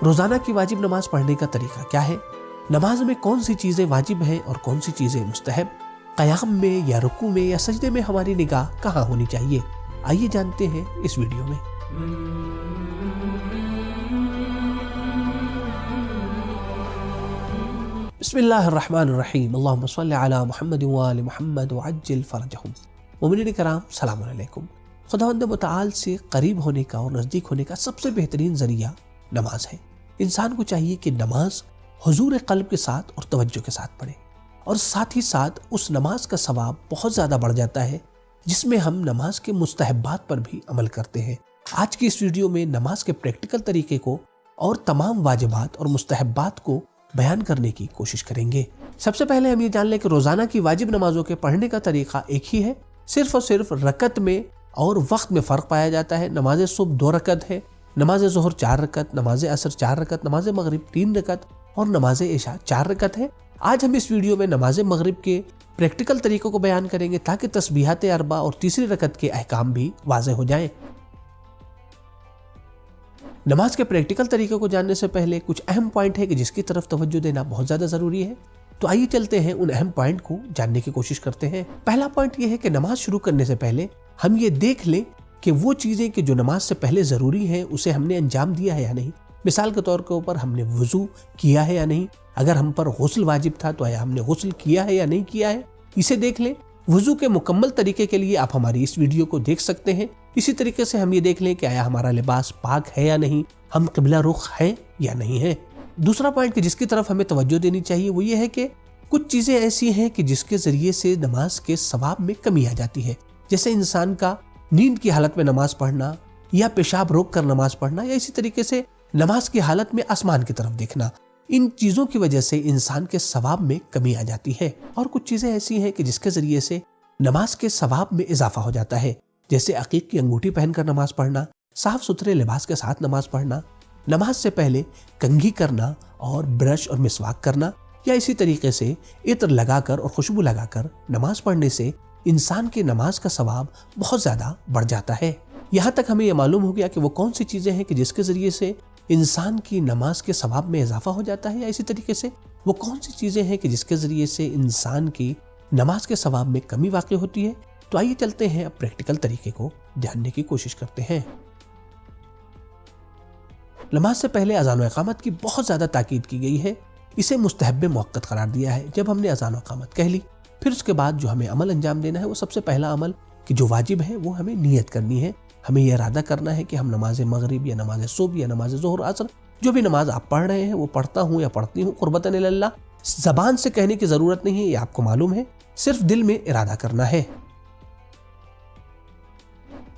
रोजाना की वाजिब नमाज पढ़ने का तरीका क्या है, नमाज में कौन सी चीजें वाजिब हैं और कौन सी चीजें मुस्तहब, क़याम में या रुकू में या सजदे में हमारी निगाह कहाँ होनी चाहिए, आइए जानते हैं इस वीडियो में। बिस्मिल्लाहिर्रहमानिर्रहीम, अल्लाहुम्मा सल्लि अला मुहम्मद व आलि मुहम्मद व अज्जिल फरजहुम। मोमिनीन किराम, सलाम अलैकुम। खुदावंद मुतआल से करीब होने का और नज़दीक होने का सबसे बेहतरीन ज़रिया नमाज है। इंसान को चाहिए कि नमाज हुजूर क़ल्ब के साथ और तवज्जो के साथ पढ़े, और साथ ही साथ उस नमाज का सवाब बहुत ज़्यादा बढ़ जाता है जिसमें हम नमाज के मुस्तहब्बात पर भी अमल करते हैं। आज की इस वीडियो में नमाज के प्रैक्टिकल तरीके को और तमाम वाजिबात और मुस्तहब्बात को बयान करने की कोशिश करेंगे। सबसे पहले हम ये जान लें कि रोज़ाना की वाजिब नमाजों के पढ़ने का तरीका एक ही है, सिर्फ और सिर्फ रकत में और वक्त में फ़र्क पाया जाता है। नमाज सुबह 2 रकत है, नमाज ज़ोहर 4 रकत, नमाज असर 4 रकत, नमाज मगरिब 3 रकत और नमाज इशा 4 रकत है। आज हम इस वीडियो में नमाज मगरिब के प्रैक्टिकल तरीकों को बयान करेंगे ताकि तस्बीहात अरबा और तीसरी रकत के अहकाम भी वाज़ेह हो जाएं। नमाज के प्रैक्टिकल तरीकों को जानने से पहले कुछ अहम पॉइंट है कि जिसकी तरफ तवज्जो देना बहुत ज़्यादा ज़रूरी है। तो आइए चलते हैं उन अहम पॉइंट को जानने की कोशिश करते हैं। पहला पॉइंट यह है कि नमाज शुरू करने से पहले हम ये देख लें कि वो चीज़ें कि जो नमाज से पहले ज़रूरी हैं उसे हमने अंजाम दिया है या नहीं। मिसाल के तौर के ऊपर हमने वज़ू किया है या नहीं, अगर हम पर गुस्ल वाजिब था तो आया हमने गुस्ल किया है या नहीं किया है, इसे देख लें। वज़ू के मुकम्मल तरीके के लिए आप हमारी इस वीडियो को देख सकते हैं। इसी तरीके से हम ये देख लें कि आया हमारा लिबास पाक है या नहीं, हम क़िबला रुख है या नहीं है। दूसरा पॉइंट कि जिसकी तरफ हमें तवज्जो देनी चाहिए वो ये है कि कुछ चीज़ें ऐसी हैं कि जिसके ज़रिए से नमाज के सवाब में कमी आ जाती है, जैसे इंसान का नींद की हालत में नमाज पढ़ना या पेशाब रोक कर नमाज पढ़ना, या इसी तरीके से नमाज की हालत में आसमान की तरफ देखना। इन चीज़ों की वजह से इंसान के सवाब में कमी आ जाती है। और कुछ चीज़ें ऐसी हैं कि जिसके ज़रिए से नमाज के सवाब में इजाफा हो जाता है, जैसे अकीक की अंगूठी पहनकर नमाज पढ़ना, साफ सुथरे लिबास के साथ नमाज पढ़ना, नमाज से पहले कंघी करना और ब्रश और मिसवाक करना, या इसी तरीके से इत्र लगाकर और खुशबू लगाकर नमाज पढ़ने से इंसान की नमाज का सवाब बहुत ज़्यादा बढ़ जाता है। यहाँ तक हमें यह मालूम हो गया कि वो कौन सी चीज़ें हैं कि जिसके ज़रिए से इंसान की नमाज के सवाब में इजाफा हो जाता है, या इसी तरीके से वो कौन सी चीज़ें हैं कि जिसके ज़रिए से इंसान की नमाज के सवाब में कमी वाक़ई होती है। तो आइए चलते हैं, अब प्रैक्टिकल तरीके को जानने की कोशिश करते हैं। नमाज से पहले अज़ान व इक़ामत की बहुत ज़्यादा ताकीद की गई है, इसे मुस्तहब मुअक्कद करार दिया है। जब हमने अज़ान व इक़ामत कह ली, फिर उसके बाद जो हमें अमल अंजाम देना है वो सबसे पहला अमल कि जो वाजिब है वो हमें नियत करनी है। हमें यह इरादा करना है कि हम नमाज मगरिब या नमाज सुबह या नमाज ज़ोहर असर, जो भी नमाज आप पढ़ रहे हैं वो पढ़ता हूँ या पढ़ती हूँ क़ुर्बतन इल्लल्लाह, ज़बान से कहने की ज़रूरत नहीं है, ये आपको मालूम है, सिर्फ दिल में इरादा करना है।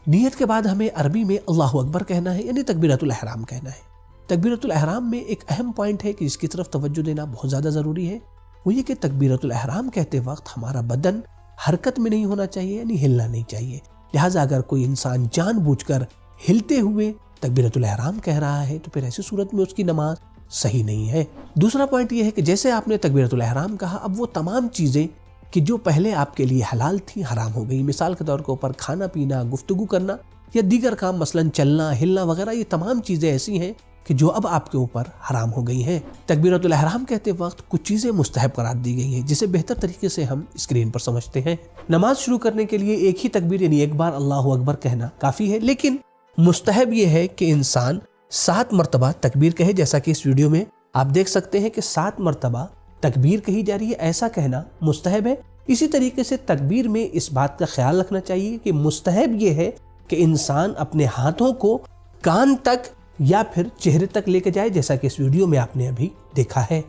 नियत के बाद हमें अरबी में अल्लाहु अकबर कहना है, यानी तकबीरतुल इहराम कहना है। तकबीरतुल इहराम में एक अहम पॉइंट है कि जिसकी तरफ तवज्जो देना बहुत ज़्यादा ज़रूरी है, वो ये कि तकबीरतुल इहराम कहते वक्त हमारा बदन हरकत में नहीं होना चाहिए, यानी हिलना नहीं चाहिए। लिहाजा अगर कोई इंसान जानबूझकर हिलते हुए तकबीरतुल इहराम कह रहा है तो फिर ऐसी सूरत में उसकी नमाज सही नहीं है। दूसरा पॉइंट ये है कि जैसे आपने तकबीरतुल इहराम कहा, अब वो तमाम चीज़ें कि जो पहले आपके लिए हलाल थी हराम हो गई। मिसाल के तौर के ऊपर खाना पीना, गुफ्तगू करना या दीगर काम, मसलन चलना हिलना वगैरह, ये तमाम चीज़ें ऐसी हैं कि जो अब आपके ऊपर हराम हो गई हैं। तकबीरतुल इहराम कहते वक्त कुछ चीज़ें मुस्तहब करार दी गई हैं, जिसे बेहतर तरीके से हम स्क्रीन पर समझते हैं। नमाज शुरू करने के लिए एक ही तकबीर यानी एक बार अल्लाहु अकबर कहना काफ़ी है, लेकिन मुस्तहब ये है कि इंसान 7 मरतबा तकबीर कहे, जैसा कि इस वीडियो में आप देख सकते हैं कि 7 मरतबा तकबीर कही जा रही है, ऐसा कहना मुस्तहब है। इसी तरीके से तकबीर में इस बात का ख्याल रखना चाहिए कि मुस्तहब ये है कि इंसान अपने हाथों को कान तक या फिर चेहरे तक लेके जाए, जैसा कि इस वीडियो में आपने अभी देखा है।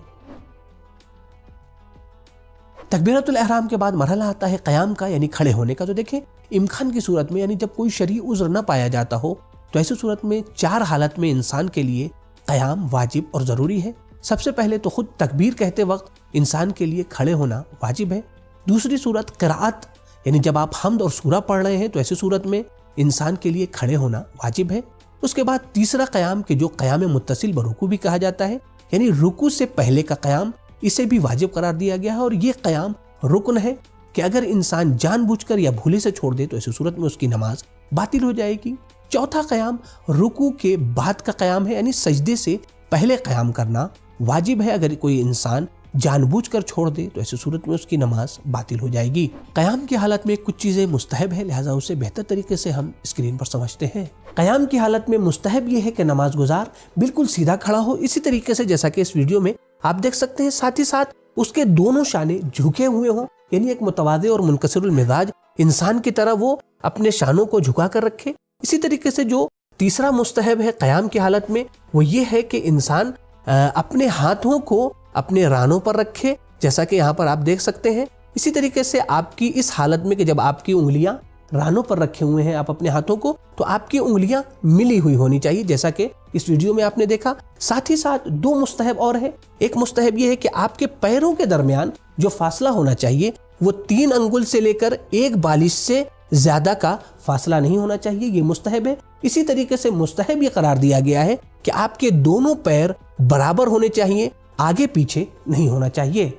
तकबीरतुल इहराम के बाद मरहला आता है क़याम का, यानी खड़े होने का। तो देखें, इम्कान की सूरत में, यानी जब कोई शरई उज़्र न पाया जाता हो, तो ऐसी सूरत में 4 हालत में इंसान के लिए क़याम वाजिब और ज़रूरी है। सबसे पहले तो खुद तकबीर कहते वक्त इंसान के लिए खड़े होना वाजिब है। दूसरी सूरत क़िराअत, यानी जब आप हम्द और सूरा पढ़ रहे हैं तो ऐसी सूरत में इंसान के लिए खड़े होना वाजिब है। उसके बाद तीसरा क़याम के जो क़याम मुत्तसिल ब रुकू भी कहा जाता है, यानी रुकू से पहले का क़याम, इसे भी वाजिब करार दिया गया है। और ये क़याम रुकन है कि अगर इंसान जानबूझकर या भूले से छोड़ दे तो ऐसी सूरत में उसकी नमाज बातिल हो जाएगी। चौथा क़याम रुकू के बाद का क़याम है, यानी सजदे से पहले क़याम करना वाजिब है। अगर कोई इंसान जानबूझकर छोड़ दे तो ऐसी सूरत में उसकी नमाज बातिल हो जाएगी। क़याम की हालत में कुछ चीज़ें मुस्तहब है, लिहाजा उसे बेहतर तरीके से हम स्क्रीन पर समझते हैं। क़याम की हालत में मुस्तहब ये है कि नमाज गुजार बिल्कुल सीधा खड़ा हो, इसी तरीके से जैसा कि इस वीडियो में आप देख सकते हैं। साथ ही साथ उसके दोनों शाने झुके हुए हों, यानी एक मुतवाज़े और मुनकसिरुल मिजाज इंसान की तरह वो अपने शानों को झुका कर रखे। इसी तरीके से जो तीसरा मुस्तहब है क़याम की हालत में वो ये है कि इंसान अपने हाथों को अपने रानों पर रखे, जैसा कि यहाँ पर आप देख सकते हैं। इसी तरीके से आपकी इस हालत में कि जब आपकी उंगलियां रानों पर रखे हुए हैं आप अपने हाथों को, तो आपकी उंगलियां मिली हुई होनी चाहिए, जैसा कि इस वीडियो में आपने देखा। साथ ही साथ दो मुस्तहब और है। एक मुस्तहब ये है कि आपके पैरों के दरमियान जो फासला होना चाहिए वो 3 अंगुल से लेकर 1 बालिश से ज्यादा का फासला नहीं होना चाहिए, ये मुस्तहब है। इसी तरीके से मुस्तहब ये करार दिया गया है कि आपके दोनों पैर बराबर होने चाहिए, आगे पीछे नहीं होना चाहिए।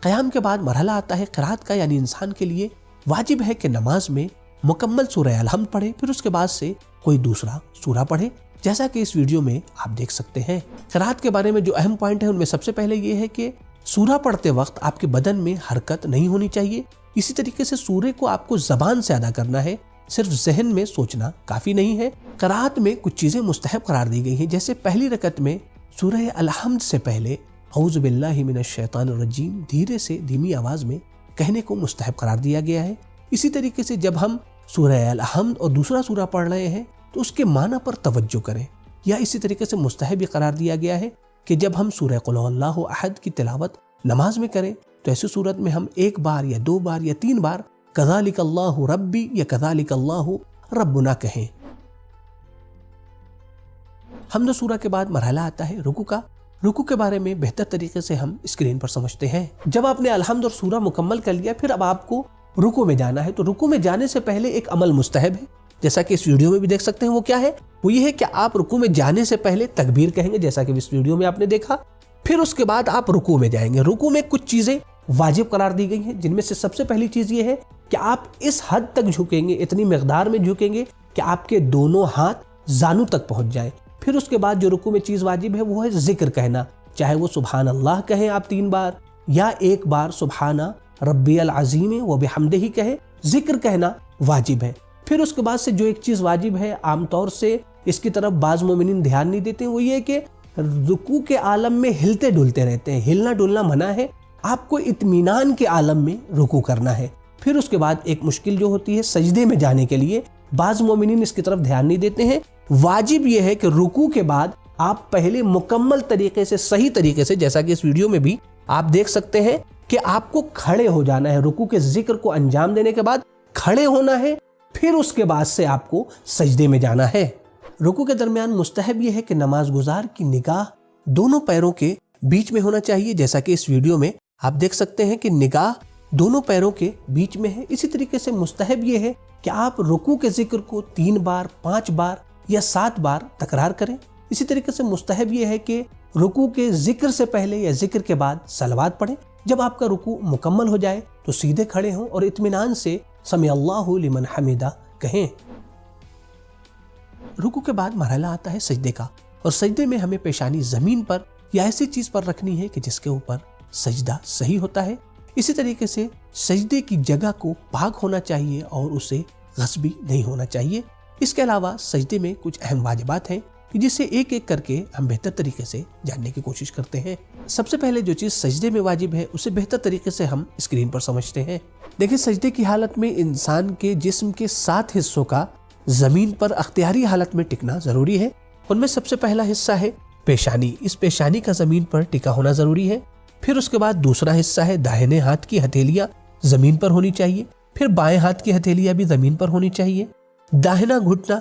क़याम के बाद मरहला आता है क़िराअत का, यानी इंसान के लिए वाजिब है कि नमाज में मुकम्मल सूरह अल-हम्द पढ़े, फिर उसके बाद से कोई दूसरा सूरा पढ़े, जैसा कि इस वीडियो में आप देख सकते हैं। क़िराअत के बारे में जो अहम पॉइंट है उनमें सबसे पहले ये है कि सूरा पढ़ते वक्त आपके बदन में हरकत नहीं होनी चाहिए। इसी तरीके से सूरे को आपको ज़बान से अदा करना है, सिर्फ ज़हन में सोचना काफ़ी नहीं है। क़िराअत में कुछ चीज़ें मुस्तहब करार दी गई हैं, जैसे पहली रकत में सूरह अल-हम्द से पहले औज़ु बिल्लाहि मिनश शैतानिर रजीम धीरे से धीमी आवाज़ में कहने को मुस्तहब करार दिया गया है। इसी तरीके से जब हम सूरह अल-हम्द और दूसरा सूरा पढ़ रहे हैं तो उसके माना पर तवज्जो करें, या इसी तरीके से मुस्तहब ये करार दिया गया है कि जब हम सूरह कुल हुवल्लाहु अहद की तिलावत नमाज में करें तो ऐसी सूरत में हम 1 बार या 2 बार या 3 बार कज़ालिकल्लाहु रब्बी या कज़ालिकल्लाहु रब्बुना कहें। हम्द सूरा के बाद मरहला आता है रुकू का। रुकू के बारे में बेहतर तरीके से हम स्क्रीन पर समझते हैं। जब आपने अल-हम्द और सूरा मुकम्मल कर लिया, फिर अब आपको रुकू में जाना है। तो रुकू में जाने से पहले एक अमल मुस्तहब है, जैसा कि इस वीडियो में भी देख सकते हैं। वो क्या है? वो ये है कि आप रुकू में जाने से पहले तकबीर कहेंगे, जैसा कि इस वीडियो में आपने देखा। फिर उसके बाद आप रुकू में जाएंगे। रुकू में कुछ चीजें वाजिब करार दी गई हैं, जिनमें से सबसे पहली चीज ये है कि आप इस हद तक झुकेंगे, इतनी मिकदार में झुकेंगे कि आपके दोनों हाथ जानू तक पहुंच जाए। फिर उसके बाद जो रुकू में चीज वाजिब है वो है जिक्र कहना, चाहे वो सुभान अल्लाह कहें आप 3 बार या 1 बार सुभाना रब्बियल अज़ीम व बिहम्दिही कहें, जिक्र कहना वाजिब है। फिर उसके बाद से जो एक चीज वाजिब है, आमतौर से इसकी तरफ बाज़ मोमिनीन ध्यान नहीं देते, वो ये कि रुकू के आलम में हिलते डुलते रहते हैं। हिलना डुलना मना है, आपको इत्मीनान के आलम में रुकू करना है। फिर उसके बाद एक मुश्किल जो होती है सजदे में जाने के लिए, बाज़ मोमिनीन इसकी तरफ ध्यान नहीं देते हैं। वाजिब यह है कि रुकू के बाद आप पहले मुकम्मल तरीके से, सही तरीके से, जैसा कि इस वीडियो में भी आप देख सकते हैं कि आपको खड़े हो जाना है। रुकू के जिक्र को अंजाम देने के बाद खड़े होना है, फिर उसके बाद से आपको सजदे में जाना है। रुकू के दरमियान मुस्तहब यह है कि नमाज गुजार की निगाह दोनों पैरों के बीच में होना चाहिए, जैसा कि इस वीडियो में आप देख सकते हैं कि निगाह दोनों पैरों के बीच में है। इसी तरीके से मुस्तहब यह है कि आप रुकू के जिक्र को 3 बार, 5 बार या 7 बार तकरार करें। इसी तरीके से मुस्तहब यह है कि रुकू के जिक्र से पहले या जिक्र के बाद सलवात पढ़ें। जब आपका रुकू मुकम्मल हो जाए तो सीधे खड़े हों और इत्मीनान से समी अल्लाहु लिमन हमीदा कहें। रुकू के बाद मरहला आता है सजदे का, और सजदे में हमें पेशानी जमीन पर या ऐसी चीज पर रखनी है कि जिसके ऊपर सजदा सही होता है। इसी तरीके से सजदे की जगह को पाक होना चाहिए और उसे गस्बी नहीं होना चाहिए। इसके अलावा सजदे में कुछ अहम वाजिबात हैं जिसे एक एक करके हम बेहतर तरीके से जानने की कोशिश करते हैं। सबसे पहले जो चीज सजदे में वाजिब है उसे बेहतर तरीके से हम स्क्रीन पर समझते हैं। देखिए, सजदे की हालत में इंसान के जिस्म के 7 हिस्सों का जमीन पर अख्तियारी हालत में टिकना जरूरी है। उनमें सबसे पहला हिस्सा है पेशानी। इस पेशानी का जमीन पर टिका होना जरूरी है। फिर उसके बाद दूसरा हिस्सा है दाहिने हाथ की हथेलियां जमीन पर होनी चाहिए। फिर बाएं हाथ की हथेलियां भी जमीन पर होनी चाहिए। दाहिना घुटना,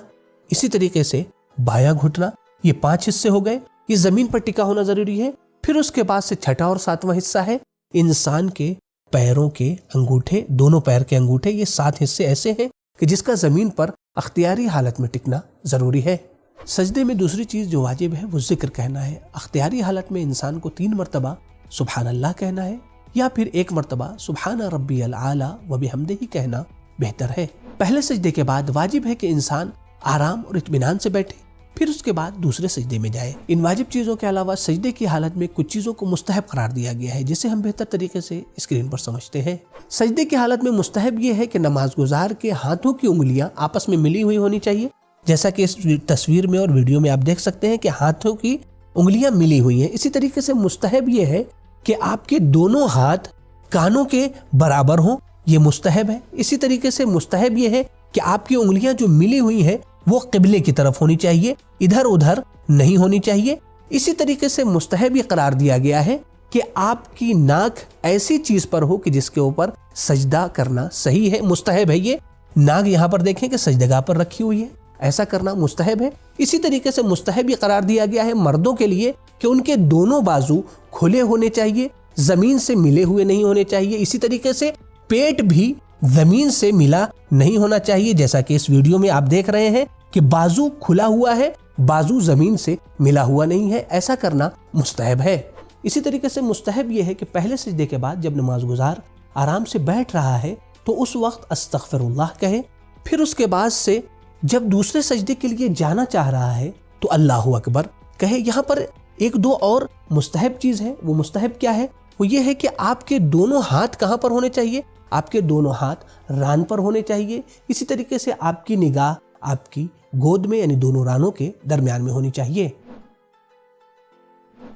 इसी तरीके से बायां घुटना, ये 5 हिस्से हो गए, ये जमीन पर टिका होना जरूरी है। फिर उसके बाद से छठा और 7वां हिस्सा है इंसान के पैरों के अंगूठे, दोनों पैर के अंगूठे। ये 7 हिस्से ऐसे हैं कि जिसका जमीन पर अख्तियारी हालत में टिकना जरूरी है। सजदे में दूसरी चीज जो वाजिब है वो जिक्र कहना है। अख्तियारी हालत में इंसान को 3 मरतबा सुभान अल्लाह कहना है या फिर 1 मरतबा सुभान रब्बियल आला व बिहम्दिही कहना बेहतर है। पहले सजदे के बाद वाजिब है कि इंसान आराम और इत्मीनान से बैठे। پھر اس کے بعد دوسرے سجدے میں جائے۔ ان واجب چیزوں کے علاوہ سجدے کی حالت میں کچھ چیزوں کو مستحب قرار دیا گیا ہے، جسے ہم بہتر طریقے سے اسکرین پر سمجھتے ہیں۔ سجدے کی حالت میں مستحب یہ ہے کہ نماز گزار کے ہاتھوں کی انگلیاں آپس میں ملی ہوئی ہونی چاہیے، جیسا کہ اس تصویر میں اور ویڈیو میں آپ دیکھ سکتے ہیں کہ ہاتھوں کی انگلیاں ملی ہوئی ہیں۔ اسی طریقے سے مستحب یہ ہے کہ آپ کے دونوں ہاتھ کانوں کے برابر ہوں، یہ مستحب ہے۔ اسی طریقے سے مستحب یہ ہے کہ آپ کی انگلیاں جو ملی ہوئی ہیں وہ قبلے کی طرف ہونی چاہیے، ادھر ادھر نہیں ہونی چاہیے۔ اسی طریقے سے مستحب یہ قرار دیا گیا ہے کہ آپ کی ناک ایسی چیز پر ہو کہ جس کے اوپر سجدہ کرنا صحیح ہے، مستحب ہے۔ یہ ناک یہاں پر دیکھیں کہ سجدگاہ پر رکھی ہوئی ہے، ایسا کرنا مستحب ہے۔ اسی طریقے سے مستحب یہ قرار دیا گیا ہے مردوں کے لیے کہ ان کے دونوں بازو کھلے ہونے چاہیے، زمین سے ملے ہوئے نہیں ہونے چاہیے۔ اسی طریقے سے پیٹ بھی زمین سے ملا نہیں ہونا چاہیے، جیسا کہ اس ویڈیو میں آپ دیکھ رہے ہیں کہ بازو کھلا ہوا ہے، بازو زمین سے ملا ہوا نہیں ہے، ایسا کرنا مستحب ہے۔ اسی طریقے سے مستحب یہ ہے کہ پہلے سجدے کے بعد جب نماز گزار آرام سے بیٹھ رہا ہے تو اس وقت استغفر اللہ کہے، پھر اس کے بعد سے جب دوسرے سجدے کے لیے جانا چاہ رہا ہے تو اللہ اکبر کہے۔ یہاں پر ایک دو اور مستحب چیز ہے، وہ مستحب کیا ہے؟ وہ یہ ہے کہ آپ کے دونوں ہاتھ کہاں پر ہونے چاہیے؟ آپ کے دونوں ہاتھ ران پر ہونے چاہیے۔ اسی طریقے سے آپ کی نگاہ آپ کی گود میں یعنی دونوں رانوں کے درمیان میں ہونی چاہیے۔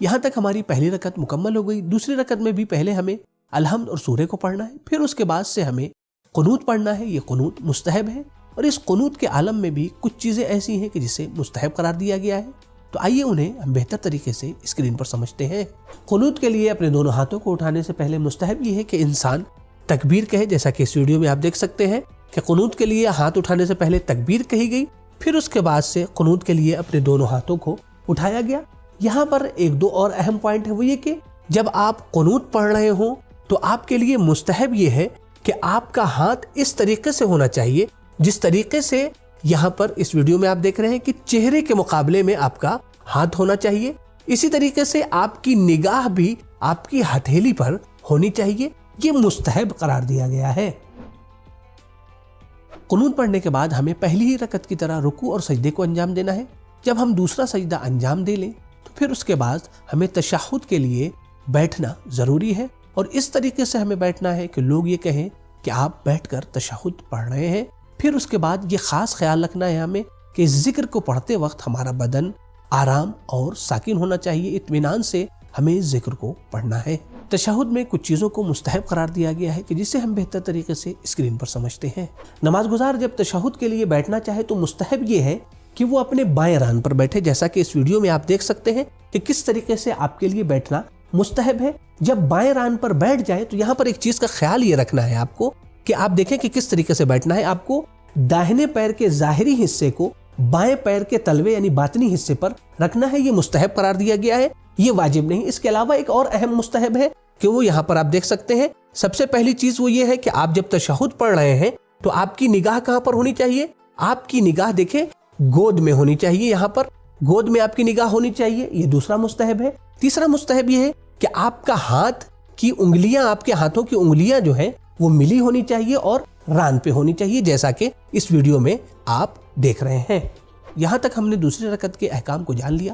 یہاں تک ہماری پہلی رکعت مکمل ہو گئی۔ دوسری رکعت میں بھی پہلے ہمیں الحمد اور سورہ کو پڑھنا ہے، پھر اس کے بعد سے ہمیں قنوت پڑھنا ہے۔ یہ قنوت مستحب ہے، اور اس قنوت کے عالم میں بھی کچھ چیزیں ایسی ہیں کہ جسے مستحب قرار دیا گیا ہے، تو آئیے انہیں ہم بہتر طریقے سے اسکرین پر سمجھتے ہیں۔ قنوت کے لیے اپنے دونوں ہاتھوں کو اٹھانے سے پہلے مستحب یہ ہے کہ انسان تکبیر کہے، جیسا کہ اس ویڈیو میں آپ دیکھ سکتے ہیں کہ قنوت کے لیے ہاتھ اٹھانے سے پہلے تکبیر کہی گئی، پھر اس کے بعد سے قنوت کے لیے اپنے دونوں ہاتھوں کو اٹھایا گیا۔ یہاں پر ایک دو اور اہم پوائنٹ ہے، وہ یہ کہ جب آپ قنوت پڑھ رہے ہوں تو آپ کے لیے مستحب یہ ہے کہ آپ کا ہاتھ اس طریقے سے ہونا چاہیے جس طریقے سے یہاں پر اس ویڈیو میں آپ دیکھ رہے ہیں کہ چہرے کے مقابلے میں آپ کا ہاتھ ہونا چاہیے۔ اسی طریقے سے آپ کی نگاہ بھی آپ کی ہتھیلی پر ہونی چاہیے، یہ مستحب قرار دیا گیا ہے۔ قنوت پڑھنے کے بعد ہمیں پہلی ہی رکعت کی طرح رکوع اور سجدے کو انجام دینا ہے۔ جب ہم دوسرا سجدہ انجام دے لیں تو پھر اس کے بعد ہمیں تشہد کے لیے بیٹھنا ضروری ہے، اور اس طریقے سے ہمیں بیٹھنا ہے کہ لوگ یہ کہیں کہ آپ بیٹھ کر تشہد پڑھ رہے ہیں۔ پھر اس کے بعد یہ خاص خیال رکھنا ہے ہمیں کہ اس ذکر کو پڑھتے وقت ہمارا بدن آرام اور ساکن ہونا چاہیے، اطمینان سے ہمیں ذکر کو پڑھنا ہے۔ تشہد میں کچھ چیزوں کو مستحب قرار دیا گیا ہے کہ جسے ہم بہتر طریقے سے اسکرین پر سمجھتے ہیں۔ نماز گزار جب تشہد کے لیے بیٹھنا چاہے تو مستحب یہ ہے کہ وہ اپنے بائیں ران پر بیٹھے، جیسا کہ اس ویڈیو میں آپ دیکھ سکتے ہیں کہ کس طریقے سے آپ کے لیے بیٹھنا مستحب ہے۔ جب بائیں ران پر بیٹھ جائے تو یہاں پر ایک چیز کا خیال یہ رکھنا ہے آپ کو کہ آپ دیکھیں کہ کس طریقے سے بیٹھنا ہے۔ آپ کو داہنے پیر کے ظاہری حصے کو بائیں پیر کے تلوے یعنی باطنی حصے پر رکھنا ہے، یہ مستحب قرار دیا گیا ہے، یہ واجب نہیں۔ اس کے علاوہ ایک اور اہم مستحب ہے کہ وہ یہاں پر آپ دیکھ سکتے ہیں۔ سب سے پہلی چیز وہ یہ ہے کہ آپ جب تشہد پڑھ رہے ہیں تو آپ کی نگاہ کہاں پر ہونی چاہیے؟ آپ کی نگاہ دیکھیں گود میں ہونی چاہیے، یہاں پر گود میں آپ کی نگاہ ہونی چاہیے، یہ دوسرا مستحب ہے۔ تیسرا مستحب یہ ہے کہ آپ کا ہاتھ کی انگلیاں، آپ کے ہاتھوں کی انگلیاں جو ہیں وہ ملی ہونی چاہیے اور ران پہ ہونی چاہیے، جیسا کہ اس ویڈیو میں آپ دیکھ رہے ہیں۔ یہاں تک ہم نے دوسری رکعت کے احکام کو جان لیا۔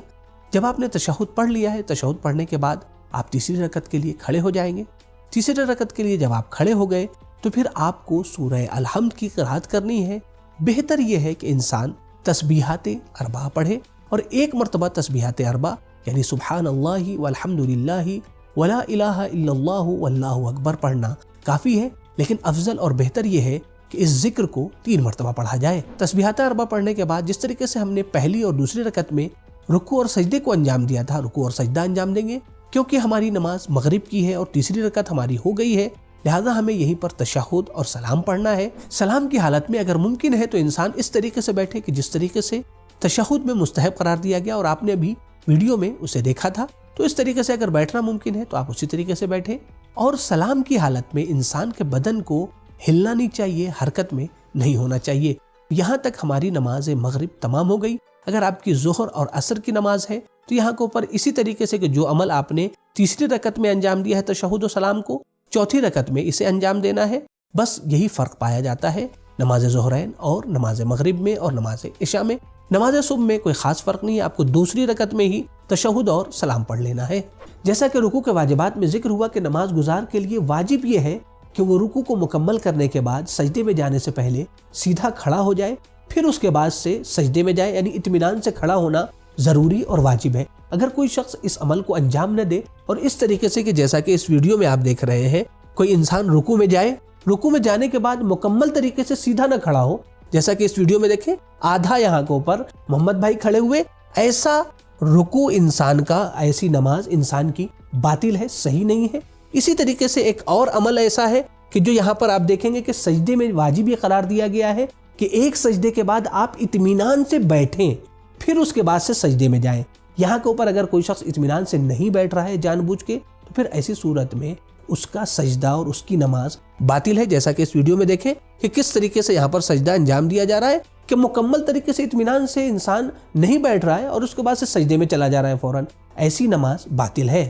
جب آپ نے تشہد پڑھ لیا ہے، تشہد پڑھنے کے بعد آپ تیسری رکعت کے لیے کھڑے ہو جائیں گے۔ تیسری رکعت کے لیے جب آپ کھڑے ہو گئے تو پھر آپ کو سورہ الحمد کی قرات کرنی ہے۔ بہتر یہ ہے کہ انسان تسبیحات اربع پڑھے، اور ایک مرتبہ تسبیحات اربع یعنی سبحان اللہ والحمد للہ ولا الہ الا اللہ واللہ اکبر پڑھنا کافی ہے، لیکن افضل اور بہتر یہ ہے کہ اس ذکر کو 3 مرتبہ پڑھا جائے۔ تسبیحات اربع پڑھنے کے بعد جس طریقے سے ہم نے پہلی اور دوسری رکعت میں رکوع اور سجدے کو انجام دیا تھا، رکوع اور سجدہ انجام دیں گے، کیونکہ ہماری نماز مغرب کی ہے اور تیسری رکعت ہماری ہو گئی ہے، لہذا ہمیں یہیں پر تشہد اور سلام پڑھنا ہے۔ سلام کی حالت میں اگر ممکن ہے تو انسان اس طریقے سے بیٹھے کہ جس طریقے سے تشہد میں مستحب قرار دیا گیا اور آپ نے ابھی ویڈیو میں اسے دیکھا تھا، تو اس طریقے سے اگر بیٹھنا ممکن ہے تو آپ اسی طریقے سے بیٹھے۔ اور سلام کی حالت میں انسان کے بدن کو ہلنا نہیں چاہیے، حرکت میں نہیں ہونا چاہیے۔ یہاں تک ہماری نماز مغرب تمام ہو گئی۔ اگر آپ کی ظہر اور عصر کی نماز ہے تو یہاں کے اوپر اسی طریقے سے کہ جو عمل آپ نے تیسری رکعت میں انجام دیا ہے تشہد و سلام کو، چوتھی رکعت میں اسے انجام دینا ہے، بس یہی فرق پایا جاتا ہے۔ نماز ظہرین اور نماز مغرب میں اور نماز عشاء میں۔ نماز صبح میں کوئی خاص فرق نہیں ہے، آپ کو دوسری رکعت میں ہی تشہد اور سلام پڑھ لینا ہے۔ جیسا کہ رکوع کے واجبات میں ذکر ہوا کہ نماز گزار کے لیے واجب یہ ہے کہ وہ رکوع کو مکمل کرنے کے بعد سجدے میں جانے سے پہلے سیدھا کھڑا ہو جائے، پھر اس کے بعد سے سجدے میں جائے، یعنی اطمینان سے کھڑا ہونا ضروری اور واجب ہے۔ اگر کوئی شخص اس عمل کو انجام نہ دے اور اس طریقے سے کہ جیسا کہ اس ویڈیو میں آپ دیکھ رہے ہیں، کوئی انسان رکوع میں جائے، رکوع میں جانے کے بعد مکمل طریقے سے سیدھا نہ کھڑا ہو، جیسا کہ اس ویڈیو میں دیکھیں آدھا یہاں کے اوپر محمد بھائی کھڑے ہوئے، ایسا رکوع انسان کا، ایسی نماز انسان کی باطل ہے، صحیح نہیں ہے۔ اسی طریقے سے ایک اور عمل ایسا ہے کہ جو یہاں پر آپ دیکھیں گے کہ سجدے میں واجب یہ قرار دیا گیا ہے کہ ایک سجدے کے بعد آپ اطمینان سے بیٹھیں، پھر اس کے بعد سے سجدے میں جائیں۔ یہاں کے اوپر اگر کوئی شخص اطمینان سے نہیں بیٹھ رہا ہے جان بوجھ کے، تو پھر ایسی صورت میں اس کا سجدہ اور اس کی نماز باطل ہے، جیسا کہ اس ویڈیو میں دیکھیں کہ کس طریقے سے یہاں پر سجدہ انجام دیا جا رہا ہے کہ مکمل طریقے سے اطمینان سے انسان نہیں بیٹھ رہا ہے اور اس کے بعد سے سجدے میں چلا جا رہا ہے فوراً، ایسی نماز باطل ہے۔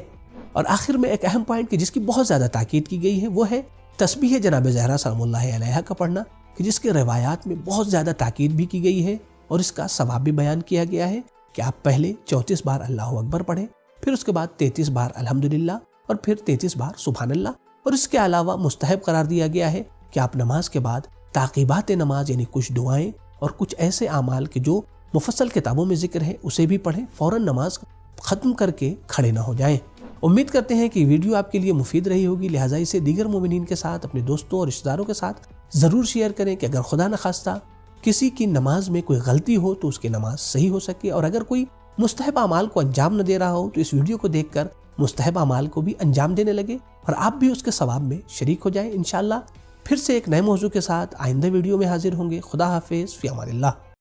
اور آخر میں ایک اہم پوائنٹ کی جس کی بہت زیادہ تاکید کی گئی ہے وہ ہے تسبیح جناب زہرا سلام اللہ علیہا کا پڑھنا، کہ جس کے روایات میں بہت زیادہ تاکید بھی کی گئی ہے اور اس کا ثواب بھی بیان کیا گیا ہے کہ آپ پہلے 34 بار اللہ اکبر پڑھیں، پھر اس کے بعد 33 بار الحمدللہ اور پھر 33 بار سبحان اللہ۔ اور اس کے علاوہ مستحب قرار دیا گیا ہے کہ آپ نماز کے بعد تعقیبات نماز یعنی کچھ دعائیں اور کچھ ایسے اعمال کے جو مفصل کتابوں میں ذکر ہے اسے بھی پڑھیں، فوراً نماز ختم کر کے کھڑے نہ ہو جائیں۔ امید کرتے ہیں کہ ویڈیو آپ کے لیے مفید رہی ہوگی، لہٰذا اسے دیگر مومنین کے ساتھ، اپنے دوستوں اور رشتہ داروں کے ساتھ ضرور شیئر کریں کہ اگر خدا نخواستہ کسی کی نماز میں کوئی غلطی ہو تو اس کی نماز صحیح ہو سکے، اور اگر کوئی مستحب اعمال کو انجام نہ دے رہا ہو تو اس ویڈیو کو دیکھ کر مستحب اعمال کو بھی انجام دینے لگے اور آپ بھی اس کے ثواب میں شریک ہو جائیں۔ انشاءاللہ پھر سے ایک نئے موضوع کے ساتھ آئندہ ویڈیو میں حاضر ہوں گے۔ خدا حافظ، فی امان اللہ۔